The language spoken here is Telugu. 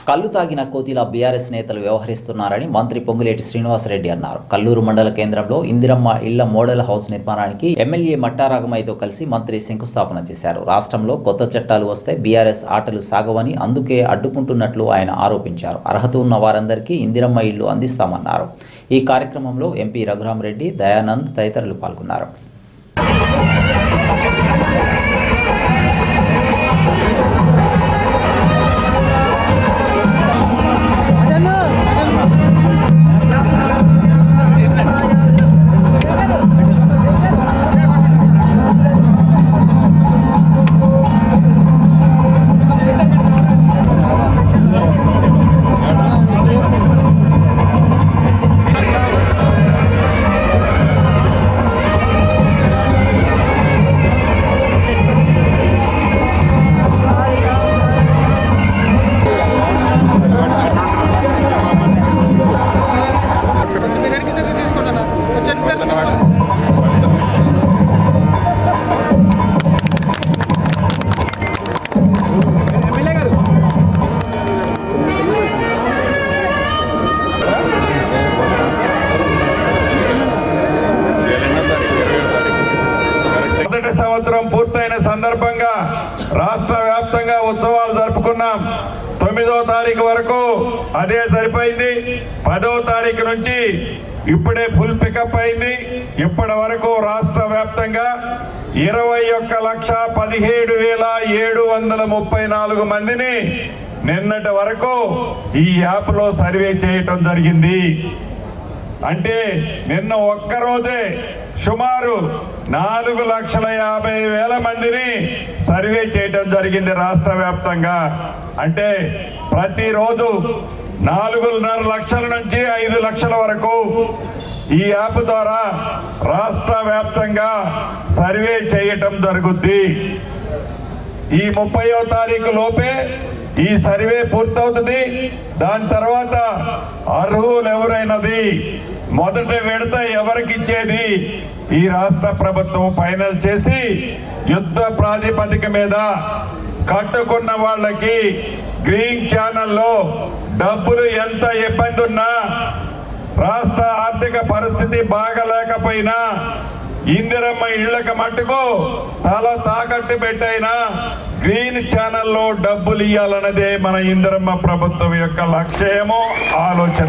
కల్లు తాగిన కోతిలా బీఆర్ఎస్ నేతలు వ్యవహరిస్తున్నారని మంత్రి పొంగులేటి శ్రీనివాసరెడ్డి అన్నారు. కల్లూరు మండల కేంద్రంలో ఇందిరమ్మ ఇళ్ల మోడల్ హౌస్ నిర్మాణానికి ఎమ్మెల్యే మట్టారాగమైతో కలిసి మంత్రి శంకుస్థాపన చేశారు. రాష్ట్రంలో కొత్త చట్టాలు వస్తే బీఆర్ఎస్ ఆటలు సాగవని అందుకే అడ్డుకుంటున్నట్లు ఆయన ఆరోపించారు. అర్హత ఉన్న వారందరికీ ఇందిరమ్మ ఇళ్లు అందిస్తామన్నారు. ఈ కార్యక్రమంలో ఎంపీ రఘురామరెడ్డి, దయానంద్ తదితరులు పాల్గొన్నారు. సంవత్సరం పూర్తయిన సందర్భంగా రాష్ట్ర వ్యాప్తంగా ఉత్సవాలు జరుపుకున్నాం. 9వ తారీఖు వరకు అదే సరిపోయింది. 10వ తారీఖు నుంచి ఇప్పుడే ఫుల్ పికప్ అయింది. ఇప్పటి వరకు రాష్ట్ర వ్యాప్తంగా 21,17,734 మందిని నిన్నటి వరకు ఈ యాప్లో సర్వే చేయటం జరిగింది. అంటే నిన్న ఒక్కరోజే సుమారు 4,50,000 మందిని సర్వే చేయడం జరిగింది రాష్ట్ర వ్యాప్తంగా. అంటే ప్రతిరోజు 4.5 లక్షల నుంచి 5 లక్షల వరకు ఈ యాప్ ద్వారా రాష్ట్ర వ్యాప్తంగా సర్వే చేయటం జరుగుద్ది. ఈ 30వ తారీఖు లోపే ఈ సర్వే పూర్తవుతుంది. దాని తర్వాత అర్హులు ఎవరైనది మొదటి విడత ఎవరికి ఇచ్చేది ఈ రాష్ట్ర ప్రభుత్వం ఫైనల్ చేసి యుద్ధ ప్రాతిపదిక మీద కట్టుకున్న వాళ్ళకి గ్రీన్ ఛానల్లో డబ్బులు ఎంత ఇబ్బంది ఉన్నా, రాష్ట్ర ఆర్థిక పరిస్థితి బాగలేకపోయినా, ఇందిరమ్మ ఇళ్లకు మట్టుకు తల తాకట్టు పెట్టైనా గ్రీన్ ఛానల్లో డబ్బులు ఇవ్వాలన్నదే మన ఇందిరమ్మ ప్రభుత్వం యొక్క లక్ష్యము, ఆలోచన.